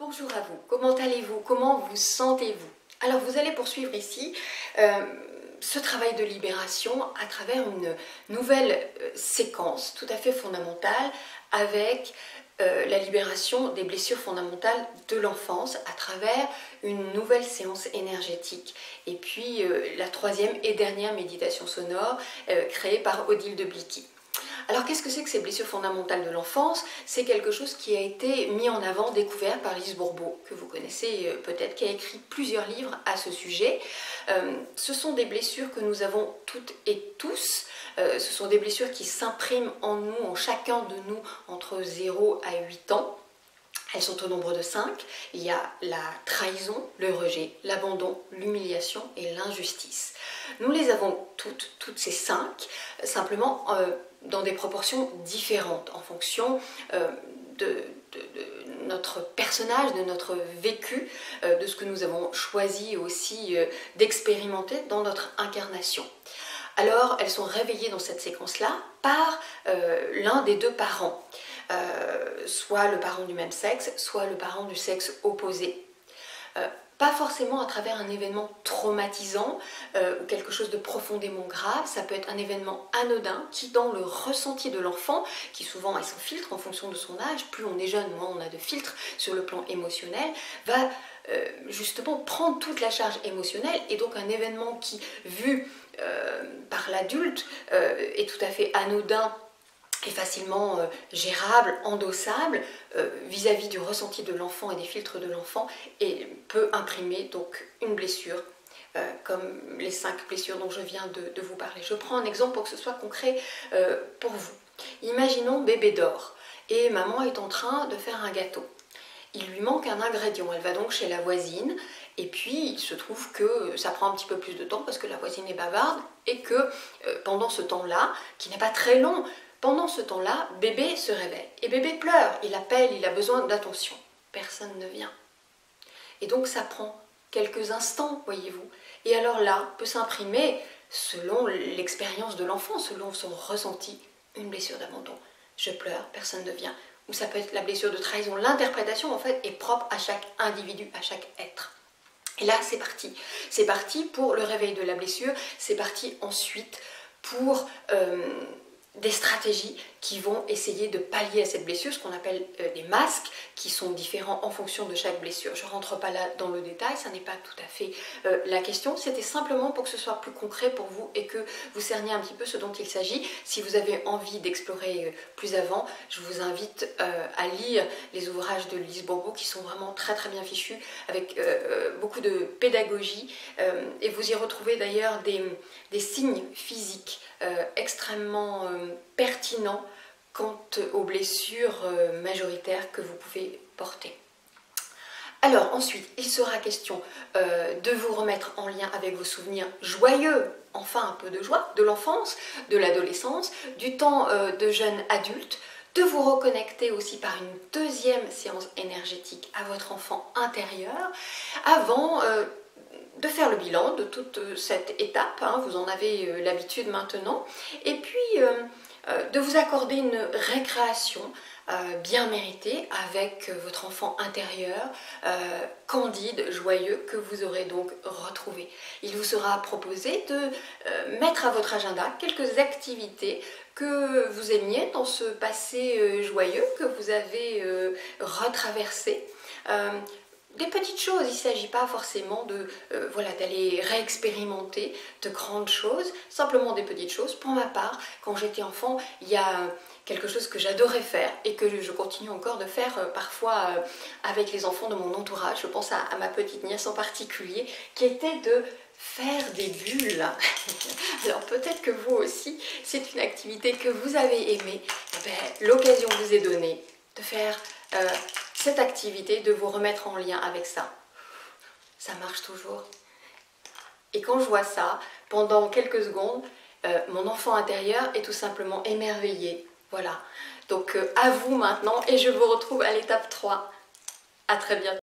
Bonjour à vous, comment allez-vous? Comment vous sentez-vous? Alors vous allez poursuivre ici ce travail de libération à travers une nouvelle séquence tout à fait fondamentale avec la libération des blessures fondamentales de l'enfance à travers une nouvelle séance énergétique. Et puis la troisième et dernière méditation sonore créée par Odile de Blicky. Alors qu'est-ce que c'est que ces blessures fondamentales de l'enfance? C'est quelque chose qui a été mis en avant, découvert par Lise Bourbeau, que vous connaissez peut-être, qui a écrit plusieurs livres à ce sujet. Ce sont des blessures que nous avons toutes et tous. Ce sont des blessures qui s'impriment en nous, en chacun de nous, entre 0 à 8 ans. Elles sont au nombre de 5. Il y a la trahison, le rejet, l'abandon, l'humiliation et l'injustice. Nous les avons toutes ces 5, simplement dans des proportions différentes en fonction de notre personnage, de notre vécu, de ce que nous avons choisi aussi d'expérimenter dans notre incarnation. Alors, elles sont réveillées dans cette séquence-là par l'un des deux parents. Soit le parent du même sexe, soit le parent du sexe opposé. Pas forcément à travers un événement traumatisant ou quelque chose de profondément grave, ça peut être un événement anodin qui, dans le ressenti de l'enfant, qui souvent a son filtre en fonction de son âge, plus on est jeune, moins on a de filtre sur le plan émotionnel, va justement prendre toute la charge émotionnelle, et donc un événement qui, vu par l'adulte, est tout à fait anodin et facilement gérable, endossable vis-à-vis du ressenti de l'enfant et des filtres de l'enfant, et peut imprimer donc une blessure comme les 5 blessures dont je viens de vous parler. Je prends un exemple pour que ce soit concret pour vous. Imaginons bébé dort et maman est en train de faire un gâteau. Il lui manque un ingrédient, elle va donc chez la voisine, et puis il se trouve que ça prend un petit peu plus de temps parce que la voisine est bavarde, et que pendant ce temps-là, qui n'est pas très long, pendant ce temps-là, bébé se réveille. Et bébé pleure, il appelle, il a besoin d'attention. Personne ne vient. Et donc ça prend quelques instants, voyez-vous. Et alors là, peut s'imprimer, selon l'expérience de l'enfant, selon son ressenti, une blessure d'abandon. Je pleure, personne ne vient. Ou ça peut être la blessure de trahison. L'interprétation, en fait, est propre à chaque individu, à chaque être. Et là, c'est parti. C'est parti pour le réveil de la blessure. C'est parti ensuite pour des stratégies qui vont essayer de pallier à cette blessure, ce qu'on appelle des masques, qui sont différents en fonction de chaque blessure. Je ne rentre pas là dans le détail, ça n'est pas tout à fait la question. C'était simplement pour que ce soit plus concret pour vous et que vous cerniez un petit peu ce dont il s'agit. Si vous avez envie d'explorer plus avant, je vous invite à lire les ouvrages de Lise Bourbeau qui sont vraiment très très bien fichus, avec beaucoup de pédagogie, et vous y retrouvez d'ailleurs des signes physiques extrêmement pertinents quant aux blessures majoritaires que vous pouvez porter. Alors ensuite, il sera question de vous remettre en lien avec vos souvenirs joyeux, enfin un peu de joie, de l'enfance, de l'adolescence, du temps de jeune adulte, de vous reconnecter aussi par une deuxième séance énergétique à votre enfant intérieur, avant de faire le bilan de toute cette étape, hein, vous en avez l'habitude maintenant, et puis de vous accorder une récréation bien méritée avec votre enfant intérieur, candide, joyeux, que vous aurez donc retrouvé. Il vous sera proposé de mettre à votre agenda quelques activités que vous aimiez dans ce passé joyeux que vous avez retraversé. Des petites choses, il ne s'agit pas forcément d'aller réexpérimenter de grandes choses, simplement des petites choses. Pour ma part, quand j'étais enfant, il y a quelque chose que j'adorais faire et que je continue encore de faire parfois avec les enfants de mon entourage. Je pense à ma petite nièce en particulier, qui était de faire des bulles. Alors peut-être que vous aussi, c'est une activité que vous avez aimée. L'occasion vous est donnée de faire cette activité, de vous remettre en lien avec ça. Ça marche toujours. Et quand je vois ça, pendant quelques secondes, mon enfant intérieur est tout simplement émerveillé. Voilà. Donc à vous maintenant, et je vous retrouve à l'étape 3. À très bientôt.